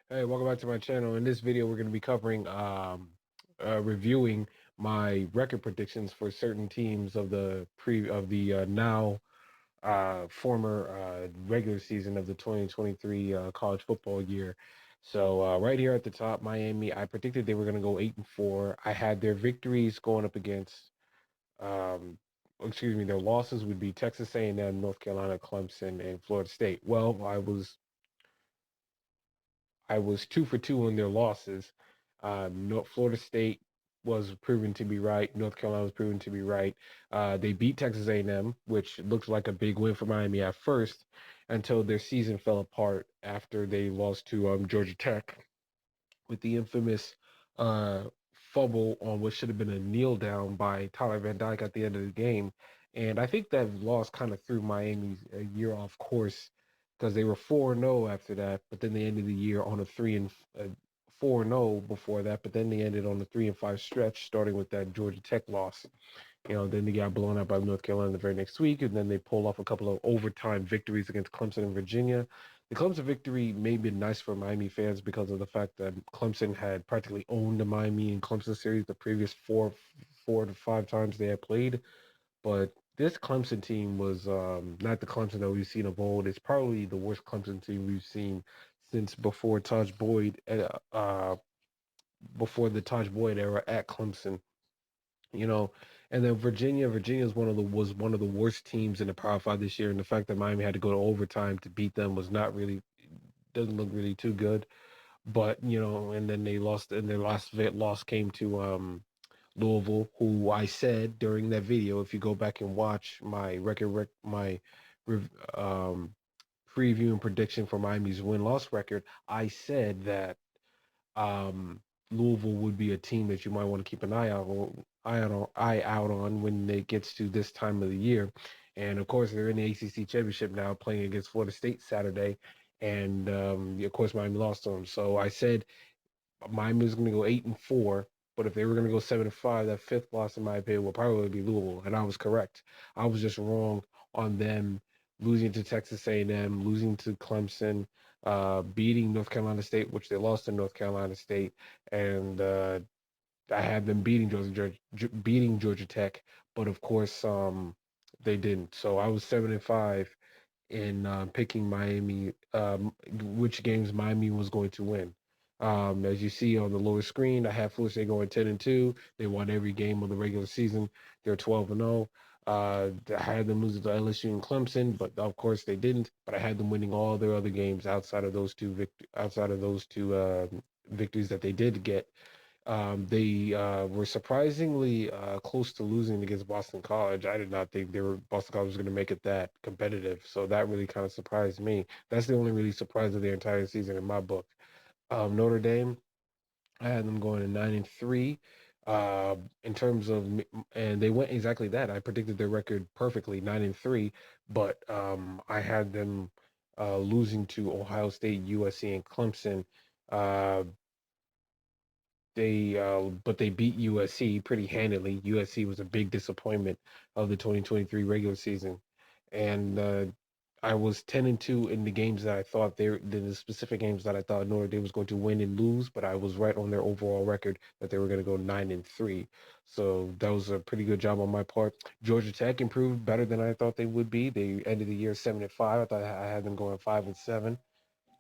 Hey, welcome back to my channel. In this video, we're going to be covering, reviewing my record predictions for certain teams of the now former regular season of the 2023 college football year. So right here at the top, Miami, I predicted they were going to go 8-4. I had their victories going up against, um, excuse me, their losses would be Texas A&M, North Carolina, Clemson, and Florida State. Well, I was 2 for 2 on their losses. Florida State was proven to be right. North Carolina was proven to be right. They beat Texas A&M, which looked like a big win for Miami at first, until their season fell apart after they lost to Georgia Tech with the infamous fumble on what should have been a kneel down by Tyler Van Dyke at the end of the game. And I think that loss kind of threw Miami's year off course because they were 4-0 after that, but then they ended the year on a 4-0 before that, but then they ended on a 3-5 stretch, starting with that Georgia Tech loss. Then they got blown out by North Carolina the very next week, and then they pulled off a couple of overtime victories against Clemson and Virginia. The Clemson victory may have been nice for Miami fans because of the fact that Clemson had practically owned the Miami and Clemson series the previous four to five times they had played. But this Clemson team was not the Clemson that we've seen of old. It's probably the worst Clemson team we've seen since before the Taj Boyd era at Clemson. you know. And then Virginia was one of the worst teams in the Power Five this year, and the fact that Miami had to go to overtime to beat them was not really doesn't look really too good. But and then they lost, and their last loss came to Louisville, who I said during that video, if you go back and watch my my um, preview and prediction for Miami's win loss record, I said that Louisville would be a team that you might want to keep an eye out on when it gets to this time of the year. And of course, they're in the ACC championship now, playing against Florida State Saturday, and of course, Miami lost to them. So I said Miami was going to go 8-4, but if they were going to go 7-5, that fifth loss, in my opinion, will probably be Louisville, and I was correct. I was just wrong on them losing to Texas A&M, losing to Clemson, beating North Carolina State, which they lost to North Carolina State, and I had them beating Georgia Tech, but of course, they didn't. So I was 7-5 in picking Miami, which games Miami was going to win. As you see on the lower screen, I have Florida State going 10-2. They won every game of the regular season. They're 12-0. I had them losing to LSU and Clemson, but of course they didn't. But I had them winning all their other games outside of those two victories that they did get. They were surprisingly close to losing against Boston College. I did not think Boston College was going to make it that competitive, so that really kind of surprised me. That's the only really surprise of their entire season in my book. Notre Dame, I had them going to 9-3. In terms of, and they went exactly that. I predicted their record perfectly, 9-3, but I had them losing to Ohio State, USC, and Clemson. Uh, but they beat USC pretty handily. USC was a big disappointment of the 2023 regular season, and I was 10-2 in the games that I thought the specific games that I thought Notre Dame was going to win and lose, but I was right on their overall record that they were going to go 9-3. So that was a pretty good job on my part. Georgia Tech improved better than I thought they would be. They ended the year 7-5. I thought I had them going 5-7.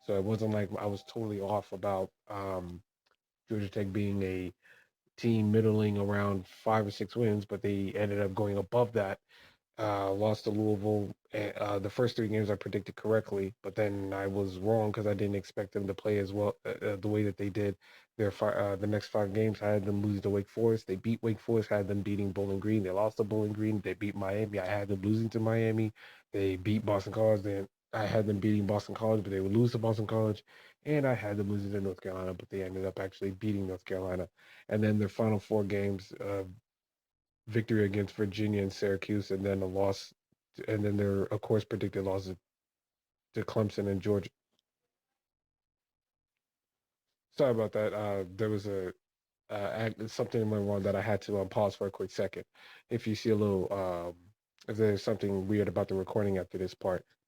So it wasn't like I was totally off about Georgia Tech being a team middling around 5 or 6 wins, but they ended up going above that. Lost to Louisville. The first 3 games I predicted correctly, but then I was wrong because I didn't expect them to play as well the way that they did. The next 5 games, I had them lose to Wake Forest. They beat Wake Forest, had them beating Bowling Green. They lost to Bowling Green. They beat Miami. I had them losing to Miami. They beat Boston College. Then I had them beating Boston College, but they would lose to Boston College. And I had them losing to North Carolina, but they ended up actually beating North Carolina. And then their final 4 games, victory against Virginia and Syracuse, and then a loss, and then their, of course, predicted losses to Clemson and Georgia. Sorry about that. There was something went wrong that I had to pause for a quick second. If you see a little if there's something weird about the recording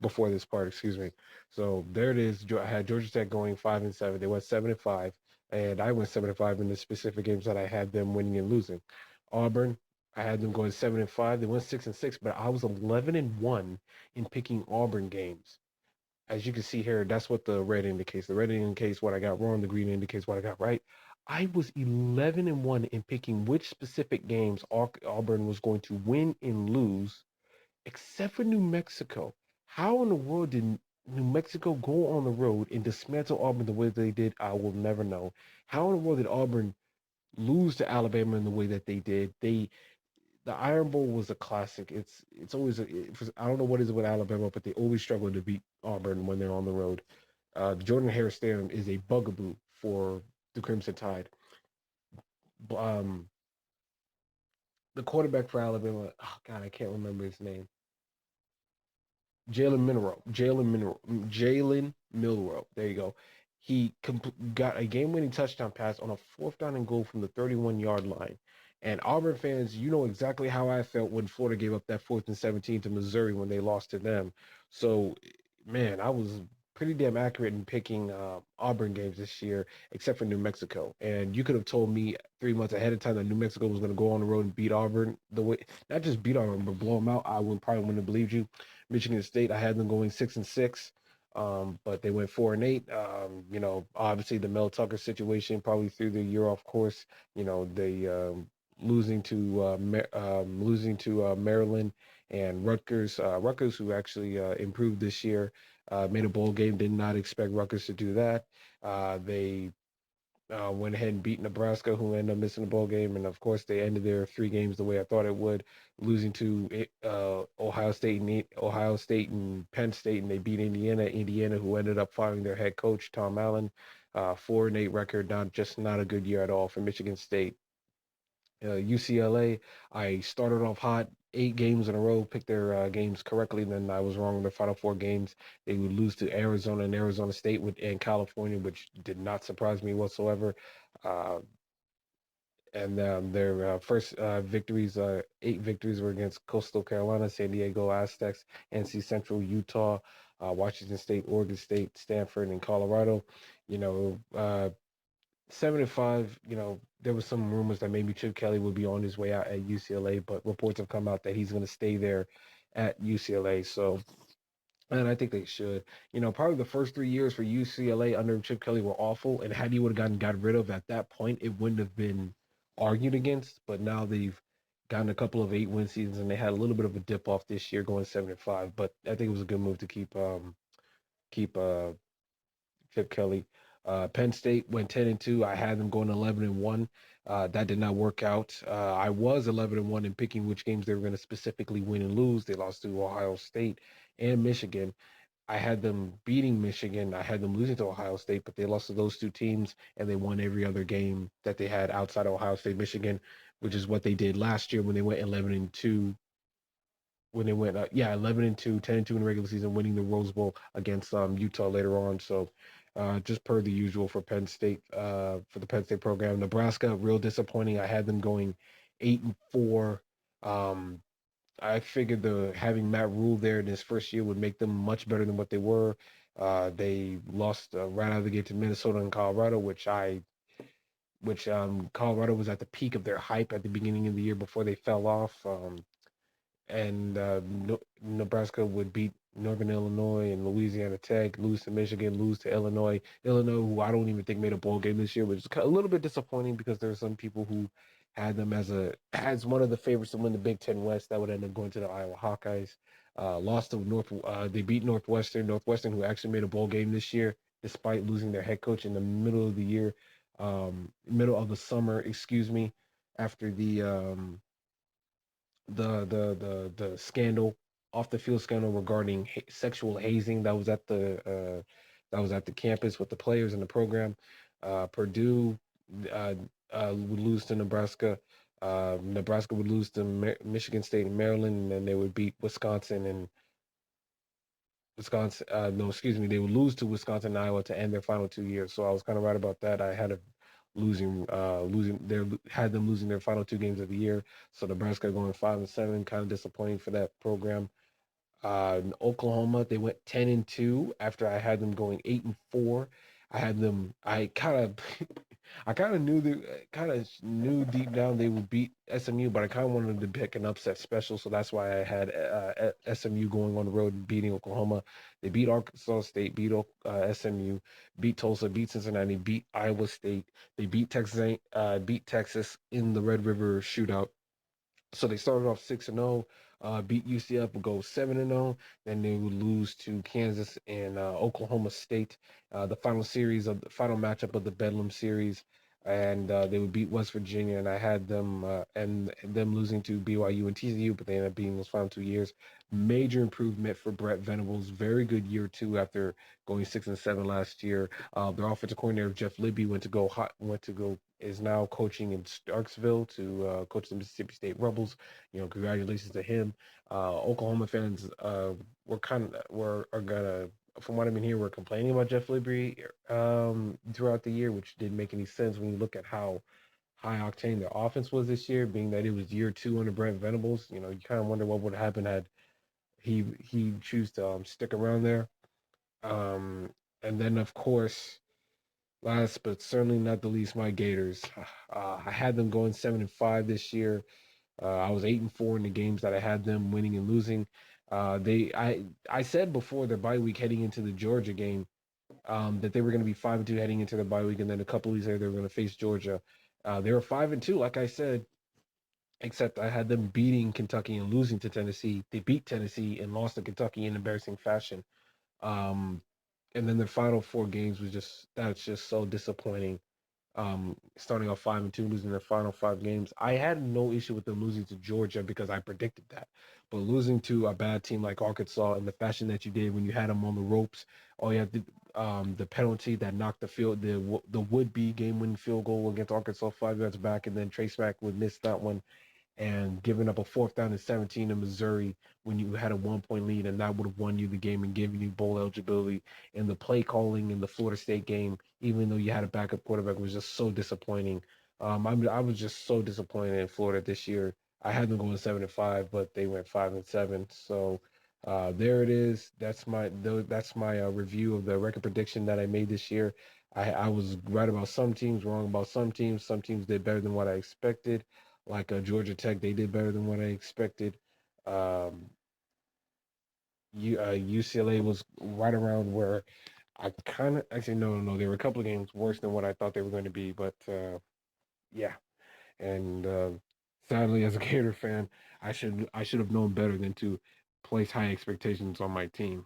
before this part, excuse me. So there it is. I had Georgia Tech going 5-7. They went 7-5, and I went 7-5 in the specific games that I had them winning and losing. Auburn, I had them going 7-5. They went 6-6, but I was 11-1 in picking Auburn games. As you can see here, that's what the red indicates. The red indicates what I got wrong. The green indicates what I got right. I was 11-1 in picking which specific games Auburn was going to win and lose, except for New Mexico. How in the world did New Mexico go on the road and dismantle Auburn the way they did? I will never know. How in the world did Auburn lose to Alabama in the way that they did? The Iron Bowl was a classic. It's always I don't know what is it with Alabama, but they always struggle to beat Auburn when they're on the road. The Jordan Hare Stadium is a bugaboo for the Crimson Tide. Um, the quarterback for Alabama, oh God, I can't remember his name. Jalen Milrow. There you go. He got a game-winning touchdown pass on a fourth down and goal from the 31-yard line. And Auburn fans, you know exactly how I felt when Florida gave up that 4th and 17 to Missouri when they lost to them. So, man, I was pretty damn accurate in picking Auburn games this year, except for New Mexico. And you could have told me 3 months ahead of time that New Mexico was going to go on the road and beat Auburn the way, not just beat Auburn, but blow them out. I would probably wouldn't have believed you. Michigan State, I had them going 6-6, but they went 4-8. Obviously the Mel Tucker situation probably threw the year off course. They losing to Maryland and Rutgers. Rutgers, who actually improved this year, made a bowl game. Did not expect Rutgers to do that. They went ahead and beat Nebraska, who ended up missing the bowl game, and of course they ended their 3 games the way I thought it would, losing to Ohio State and Penn State, and they beat Indiana. Indiana, who ended up firing their head coach Tom Allen, 4-8 record, not a good year at all for Michigan State. UCLA, I started off hot, 8 games in a row, picked their games correctly. Then I was wrong in the final 4 games. They would lose to Arizona and Arizona State and California, which did not surprise me whatsoever. Uh, and their first victories, 8 victories, were against Coastal Carolina, San Diego Aztecs, NC Central, Utah, Washington State, Oregon State, Stanford, and Colorado. You know, 7-5, there was some rumors that maybe Chip Kelly would be on his way out at UCLA, but reports have come out that he's going to stay there at UCLA. So, and I think they should. Probably the first 3 years for UCLA under Chip Kelly were awful, and had he would have got rid of at that point, it wouldn't have been argued against. But now they've gotten a couple of 8-win seasons, and they had a little bit of a dip off this year, going 7-5. But I think it was a good move to keep Chip Kelly. Penn State went 10-2. I had them going 11-1. That did not work out. I was 11-1 in picking which games they were going to specifically win and lose. They lost to Ohio State and Michigan. I had them beating Michigan. I had them losing to Ohio State, but they lost to those 2 teams, and they won every other game that they had outside of Ohio State, Michigan, which is what they did last year when they went 11-2, 11-2, 10-2 in the regular season, winning the Rose Bowl against Utah later on. So, just per the usual for Penn State, for the Penn State program. Nebraska, real disappointing. I had them going 8-4. Um, I figured the having Matt Rule there in his first year would make them much better than what they were. They lost right out of the gate to Minnesota and Colorado, which Colorado was at the peak of their hype at the beginning of the year before they fell off. And Nebraska would beat Northern Illinois and Louisiana Tech, lose to Michigan, lose to Illinois. Illinois, who I don't even think made a bowl game this year, which is a little bit disappointing because there are some people who had them as one of the favorites to win the Big Ten West. That would end up going to the Iowa Hawkeyes. Lost to North. They beat Northwestern. Northwestern, who actually made a bowl game this year, despite losing their head coach in the middle of the year, middle of the summer. Excuse me, after the scandal, off the field scandal regarding sexual hazing that was at the campus with the players in the program. Purdue uh, would lose to Nebraska. Nebraska would lose to Michigan State and Maryland, and then they would beat Wisconsin and Wisconsin. No, excuse me, they would lose to Wisconsin and Iowa to end their final 2 years. So I was kind of right about that. I had a had them losing their final two games of the year. So Nebraska going 5-7, kind of disappointing for that program. In Oklahoma, they went 10-2 after I had them going 8-4. I had them. I kind of, I kind of knew deep down they would beat SMU, but I kind of wanted to pick an upset special, so that's why I had SMU going on the road and beating Oklahoma. They beat Arkansas State, beat SMU, beat Tulsa, beat Cincinnati, beat Iowa State. They beat Texas in the Red River Shootout. So they started off 6-0, beat UCF, would go 7-0. Then they would lose to Kansas and Oklahoma State, the final matchup of the Bedlam series, and they would beat West Virginia. And I had them and them losing to BYU and TCU, but they ended up beating those final 2 years. Major improvement for Brett Venables. Very good year two after going 6-7 last year. Their offensive coordinator Jeff Libby went to go is now coaching in Starksville to coach the Mississippi State Rebels. Congratulations to him. Oklahoma fans are gonna, from what I've been hearing, we're complaining about Jeff Libby throughout the year, which didn't make any sense when you look at how high octane their offense was this year, being that it was year two under Brent Venables. You kind of wonder what would happen had he choose to stick around there. Um, and then of course, last but certainly not the least, my Gators. I had them going 7-5 this year. I was 8-4 in the games that I had them winning and losing. I said before the bye week heading into the Georgia game that they were going to be 5-2 heading into the bye week, and then a couple weeks later they were going to face Georgia. They were 5-2, like I said, except I had them beating Kentucky and losing to Tennessee. They beat Tennessee and lost to Kentucky in embarrassing fashion. Um, and then the final four games that's just so disappointing. Starting off 5-2, losing their final five games. I had no issue with them losing to Georgia because I predicted that. But losing to a bad team like Arkansas in the fashion that you did when you had them on the ropes, all you have to the penalty that knocked the would be game winning field goal against Arkansas 5 yards back, and then Trace Mack would miss that one, and giving up a fourth down and 17 in Missouri when you had a 1 point lead, and that would have won you the game and given you bowl eligibility. And the play calling in the Florida State game, even though you had a backup quarterback, was just so disappointing. I was just so disappointed in Florida this year. I had them going 7-5, but they went 5-7. So there it is. That's my review of the record prediction that I made this year. I was right about some teams, wrong about some teams. Some teams did better than what I expected, like Georgia Tech. They did better than what I expected. Um, UCLA was right around where I kind of actually no. There were a couple of games worse than what I thought they were going to be, but yeah. And sadly, as a Gator fan, I should have known better than to place high expectations on my team.